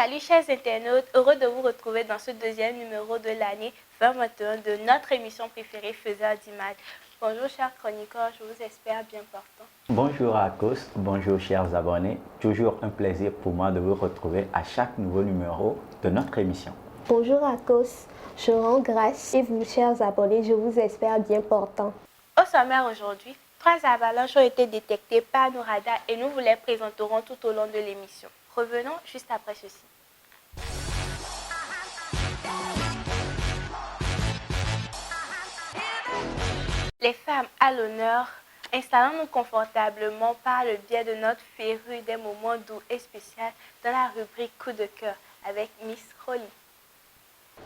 Salut chers internautes, heureux de vous retrouver dans ce deuxième numéro de l'année 2021 de notre émission préférée Faiseurs d'images. Bonjour chers chroniqueurs, je vous espère bien portants. Bonjour à tous, bonjour chers abonnés. Toujours un plaisir pour moi de vous retrouver à chaque nouveau numéro de notre émission. Bonjour à tous, je rends grâce et vous chers abonnés, je vous espère bien portants. Au sommaire aujourd'hui, 3 avalanches ont été détectées par nos radars et nous vous les présenterons tout au long de l'émission. Revenons juste après ceci. Les femmes à l'honneur, installons-nous confortablement par le biais de notre féru des moments doux et spéciaux dans la rubrique Coup de cœur avec Miss Rolly.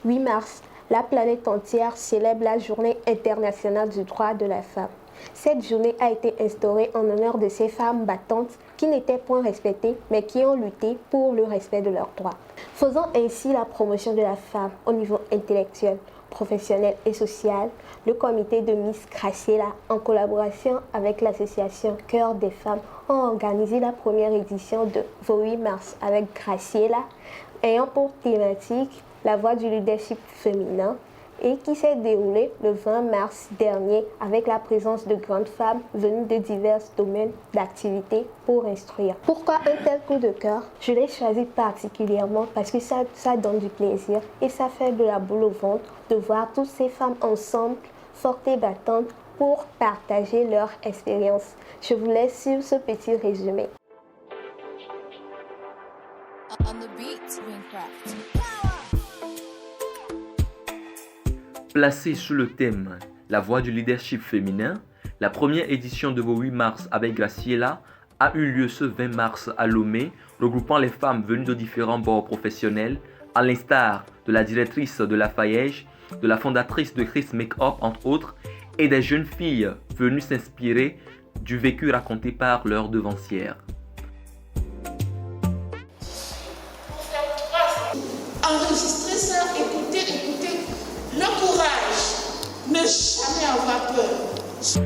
8 mars, la planète entière célèbre la Journée internationale du droit de la femme. Cette journée a été instaurée en honneur de ces femmes battantes qui n'étaient point respectées mais qui ont lutté pour le respect de leurs droits. Faisant ainsi la promotion de la femme au niveau intellectuel, professionnel et social, le comité de Miss Graciela, en collaboration avec l'association Cœur des femmes, ont organisé la première édition de Vos 8 mars avec Graciela, ayant pour thématique la voix du leadership féminin et qui s'est déroulée le 20 mars dernier avec la présence de grandes femmes venues de divers domaines d'activité pour instruire. Pourquoi un tel coup de cœur? Je l'ai choisi particulièrement parce que ça donne du plaisir et ça fait de la boule au ventre de voir toutes ces femmes ensemble, fortes et battantes, pour partager leur expérience. Je vous laisse sur ce petit résumé. On the beat, Wingcraft. Placée sous le thème « La voix du leadership féminin », la première édition de Vos 8 mars avec Graciela a eu lieu ce 20 mars à Lomé, regroupant les femmes venues de différents bords professionnels, à l'instar de la directrice de la Faillège, de la fondatrice de Chris Make-up entre autres, et des jeunes filles venues s'inspirer du vécu raconté par leurs devancières. Enregistrez ça, écoutez. Le courage, ne jamais avoir peur.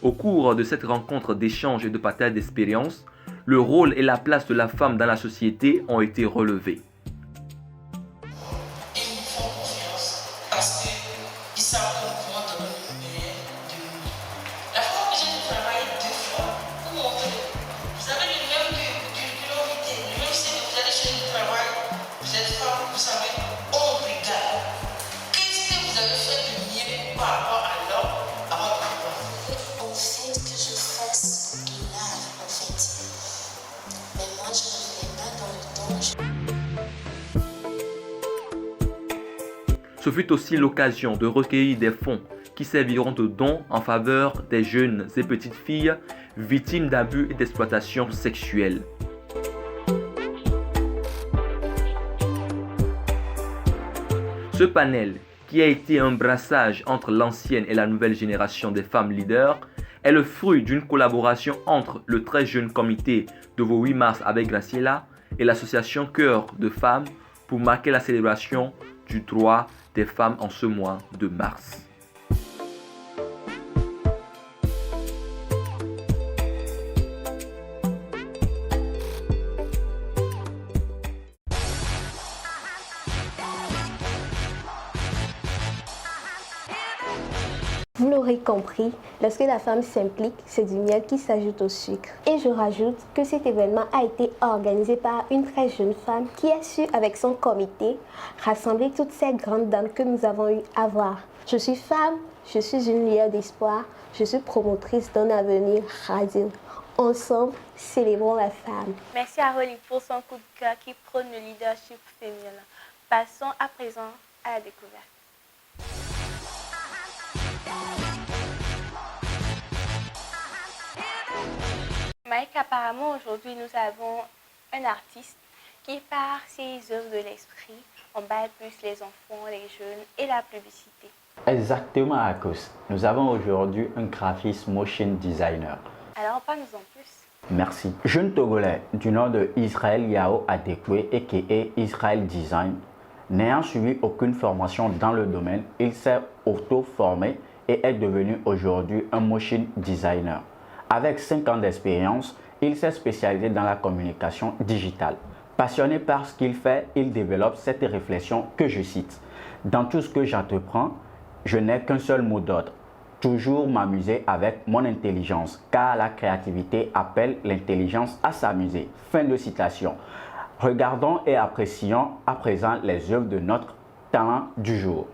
Au cours de cette rencontre d'échanges et de partage d'expériences, le rôle et la place de la femme dans la société ont été relevés. Ils nous font confiance parce qu'ils savent qu'on pourra donner le meilleur de nous. La fois que j'ai travaillé 2 fois pour montrer, vous avez le même culpabilité, le même si vous allez chez le travail, vous êtes femme, vous savez, on regarde. Qu'est-ce que vous avez fait de mieux par rapport à l'homme, à votre emploi? On fait que je fasse l'art, en fait. Mais moi, je ne vais pas dans le temps. Ce fut aussi l'occasion de recueillir des fonds qui serviront de dons en faveur des jeunes et petites filles victimes d'abus et d'exploitation sexuelle. Ce panel, qui a été un brassage entre l'ancienne et la nouvelle génération des femmes leaders, est le fruit d'une collaboration entre le très jeune comité de Vos 8 mars avec Graciela et l'association Cœur de femmes pour marquer la célébration du droit des femmes en ce mois de mars. Vous l'aurez compris, lorsque la femme s'implique, c'est du miel qui s'ajoute au sucre. Et je rajoute que cet événement a été organisé par une très jeune femme qui a su, avec son comité, rassembler toutes ces grandes dames que nous avons eu à voir. Je suis femme, je suis une lueur d'espoir, je suis promotrice d'un avenir radieux. Ensemble, célébrons la femme. Merci à Rolly pour son coup de cœur qui prône le leadership féminin. Passons à présent à la découverte. Mike, apparemment aujourd'hui nous avons un artiste qui par ses œuvres de l'esprit emballe plus les enfants, les jeunes et la publicité. Exactement, Akos. Nous avons aujourd'hui un graphiste motion designer. Alors parle-nous en plus. Merci. Jeune Togolais du nom de Israël Yao Adekwe a.k.a. Israel Design, n'ayant suivi aucune formation dans le domaine, il s'est auto-formé et est devenu aujourd'hui un motion designer. Avec 5 ans d'expérience, il s'est spécialisé dans la communication digitale. Passionné par ce qu'il fait, il développe cette réflexion que je cite. Dans tout ce que j'entreprends, je n'ai qu'un seul mot d'ordre. Toujours m'amuser avec mon intelligence, car la créativité appelle l'intelligence à s'amuser. Fin de citation. Regardons et apprécions à présent les œuvres de notre talent du jour.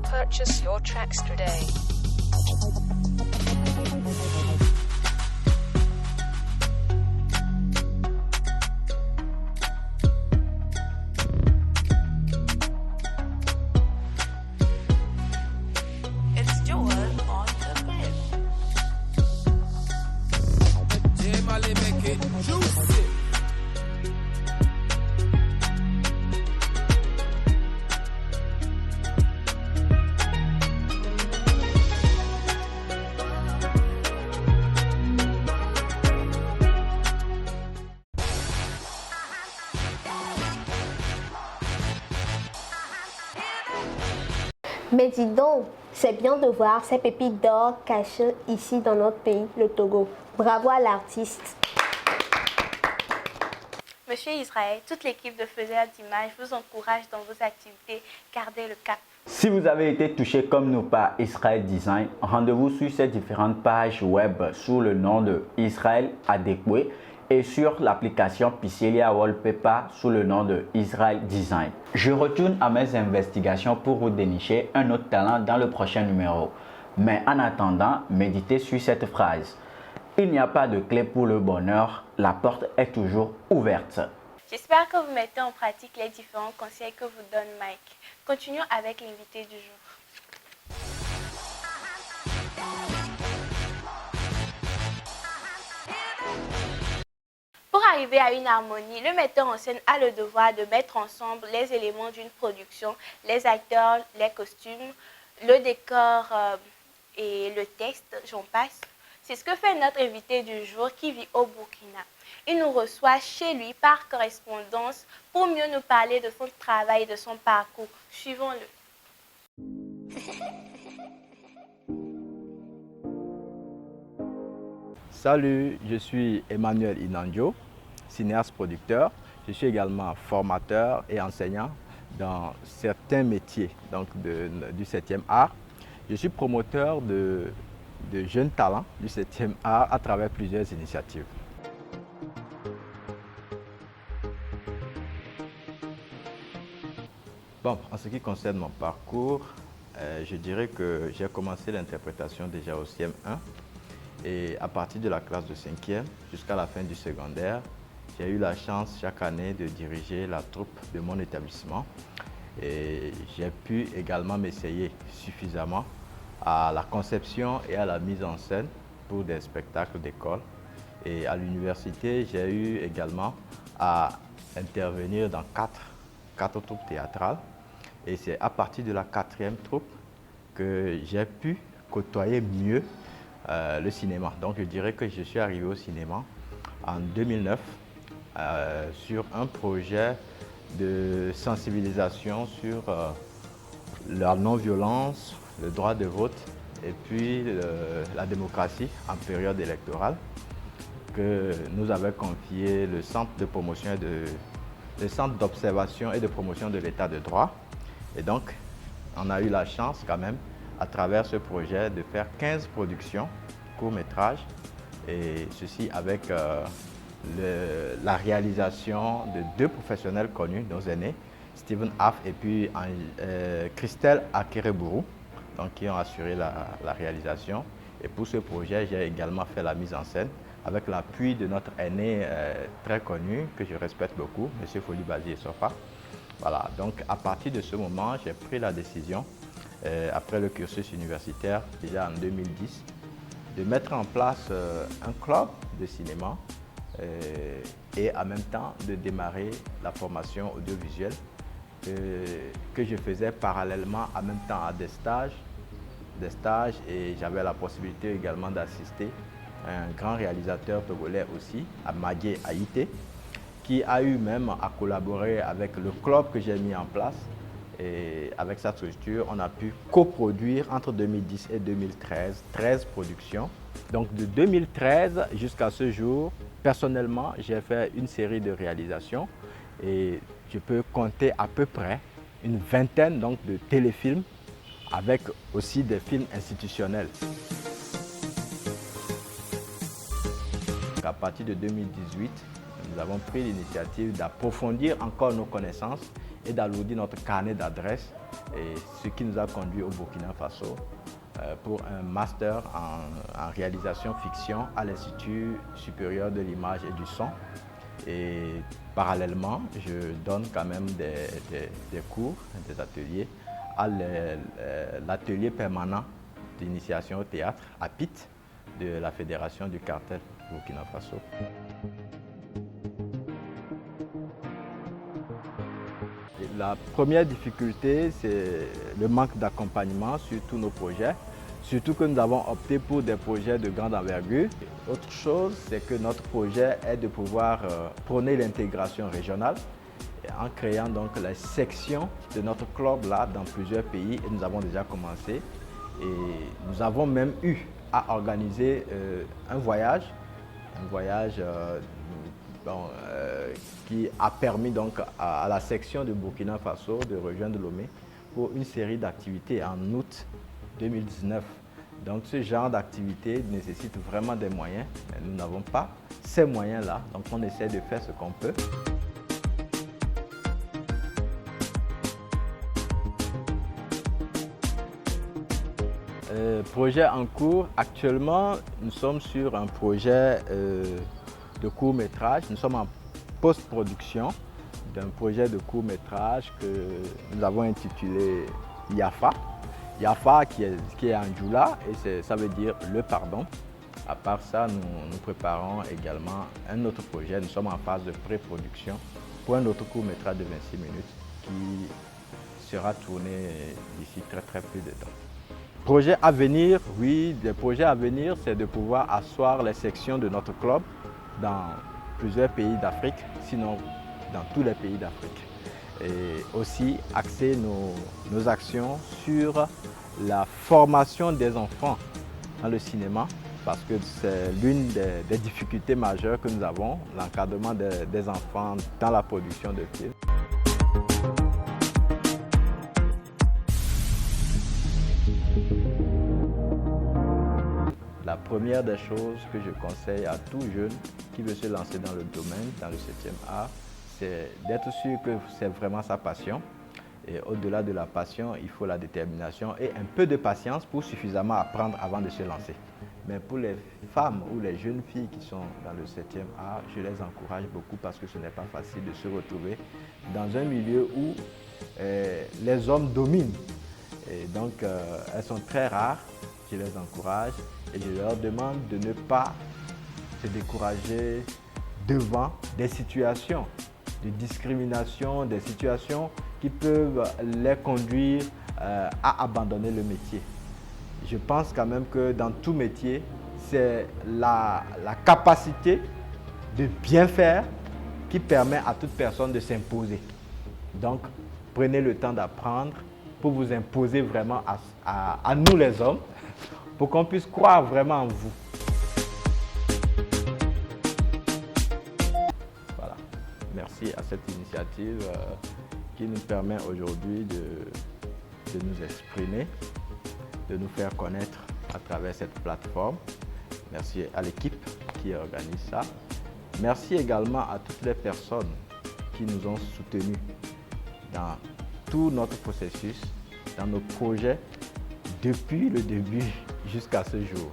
Purchase your tracks today. It's Joel on the grid. Jamali make it juicy. Mais dis donc, c'est bien de voir ces pépites d'or cachées ici dans notre pays, le Togo. Bravo à l'artiste. Monsieur Israël, toute l'équipe de Faiseurs d'images vous encourage dans vos activités. Gardez le cap. Si vous avez été touché comme nous par Israël Design, rendez-vous sur ces différentes pages web sous le nom de Israël Adekwe et sur l'application Pixelia Wallpaper sous le nom de Israël Design. Je retourne à mes investigations pour vous dénicher un autre talent dans le prochain numéro. Mais en attendant, méditez sur cette phrase. Il n'y a pas de clé pour le bonheur, la porte est toujours ouverte. J'espère que vous mettez en pratique les différents conseils que vous donne Mike. Continuons avec l'invité du jour. Pour arriver à une harmonie, le metteur en scène a le devoir de mettre ensemble les éléments d'une production, les acteurs, les costumes, le décor et le texte, j'en passe. C'est ce que fait notre invité du jour qui vit au Burkina. Il nous reçoit chez lui par correspondance pour mieux nous parler de son travail et de son parcours. Suivons-le. Salut, je suis Emmanuel Inandio, cinéaste producteur. Je suis également formateur et enseignant dans certains métiers donc du 7e art. Je suis promoteur de jeunes talents du 7e art à travers plusieurs initiatives. Bon, en ce qui concerne mon parcours, je dirais que j'ai commencé l'interprétation déjà au CM1 et à partir de la classe de 5e jusqu'à la fin du secondaire, j'ai eu la chance chaque année de diriger la troupe de mon établissement et j'ai pu également m'essayer suffisamment à la conception et à la mise en scène pour des spectacles d'école. Et à l'université, j'ai eu également à intervenir dans quatre troupes théâtrales. Et c'est à partir de la 4e troupe que j'ai pu côtoyer mieux le cinéma. Donc je dirais que je suis arrivé au cinéma en 2009 sur un projet de sensibilisation sur la non-violence, le droit de vote et puis la démocratie en période électorale que nous avait confié le centre de promotion le centre d'observation et de promotion de l'état de droit. Et donc, on a eu la chance quand même, à travers ce projet, de faire 15 productions, courts-métrages, et ceci avec la réalisation de 2 professionnels connus, nos aînés, Stephen Aff et puis Christelle Akerebourou, donc qui ont assuré la réalisation. Et pour ce projet, j'ai également fait la mise en scène avec l'appui de notre aîné très connu, que je respecte beaucoup, M. Folibazi Sofa. Voilà, donc à partir de ce moment, j'ai pris la décision, après le cursus universitaire, déjà en 2010, de mettre en place un club de cinéma et en même temps de démarrer la formation audiovisuelle que je faisais parallèlement en même temps à des stages et j'avais la possibilité également d'assister un grand réalisateur togolais aussi, Amadie Haïté, qui a eu même à collaborer avec le club que j'ai mis en place. Et avec sa structure, on a pu coproduire entre 2010 et 2013 13 productions. Donc de 2013 jusqu'à ce jour, personnellement, j'ai fait une série de réalisations et je peux compter à peu près une vingtaine donc, de téléfilms avec aussi des films institutionnels. À partir de 2018, nous avons pris l'initiative d'approfondir encore nos connaissances et d'alourdir notre carnet d'adresses, ce qui nous a conduit au Burkina Faso pour un master en réalisation fiction à l'Institut supérieur de l'image et du son. Et parallèlement, je donne quand même des cours, des ateliers à l'atelier permanent d'initiation au théâtre, APIT, de la Fédération du cartel Burkina Faso. La première difficulté, c'est le manque d'accompagnement sur tous nos projets, surtout que nous avons opté pour des projets de grande envergure. Autre chose, c'est que notre projet est de pouvoir prôner l'intégration régionale en créant donc les sections de notre club là dans plusieurs pays et nous avons déjà commencé. Et nous avons même eu à organiser un voyage qui a permis donc à la section de Burkina Faso de rejoindre Lomé pour une série d'activités en août 2019. Donc ce genre d'activité nécessite vraiment des moyens, mais nous n'avons pas ces moyens-là, donc on essaie de faire ce qu'on peut. Projet en cours, actuellement nous sommes sur un projet de court-métrage, nous sommes en post-production d'un projet de court-métrage que nous avons intitulé Yafa. Yafa qui est en Djoula et ça veut dire le pardon. À part ça, nous préparons également un autre projet, nous sommes en phase de pré-production pour un autre court-métrage de 26 minutes qui sera tourné d'ici très peu de temps. Projet à venir, oui, des projets à venir, c'est de pouvoir asseoir les sections de notre club dans plusieurs pays d'Afrique, sinon dans tous les pays d'Afrique. Et aussi axer nos actions sur la formation des enfants dans le cinéma, parce que c'est l'une des difficultés majeures que nous avons, l'encadrement des enfants dans la production de films. La première des choses que je conseille à tout jeune qui veut se lancer dans le domaine, dans le 7e art, c'est d'être sûr que c'est vraiment sa passion. Et au-delà de la passion, il faut la détermination et un peu de patience pour suffisamment apprendre avant de se lancer. Mais pour les femmes ou les jeunes filles qui sont dans le 7e art, je les encourage beaucoup parce que ce n'est pas facile de se retrouver dans un milieu où les hommes dominent. Et donc, elles sont très rares. Je les encourage et je leur demande de ne pas se décourager devant des situations de discrimination, des situations qui peuvent les conduire à abandonner le métier. Je pense quand même que dans tout métier, c'est la capacité de bien faire qui permet à toute personne de s'imposer. Donc, prenez le temps d'apprendre pour vous imposer vraiment à nous les hommes, pour qu'on puisse croire vraiment en vous. Voilà. Merci à cette initiative qui nous permet aujourd'hui de nous exprimer, de nous faire connaître à travers cette plateforme. Merci à l'équipe qui organise ça. Merci également à toutes les personnes qui nous ont soutenus dans tout notre processus, dans nos projets, depuis le début jusqu'à ce jour.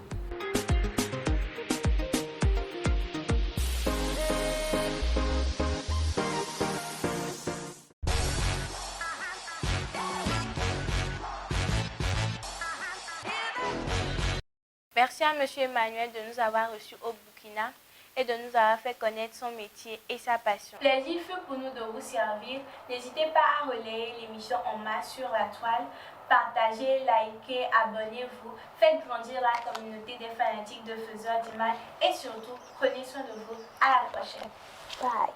Merci à M. Emmanuel de nous avoir reçus au Burkina et de nous avoir fait connaître son métier et sa passion. Plaisir fut pour nous de vous servir. N'hésitez pas à relayer l'émission en masse sur la toile. Partagez, likez, abonnez-vous. Faites grandir la communauté des fanatiques de faiseurs d'images et surtout, prenez soin de vous. À la prochaine. Bye.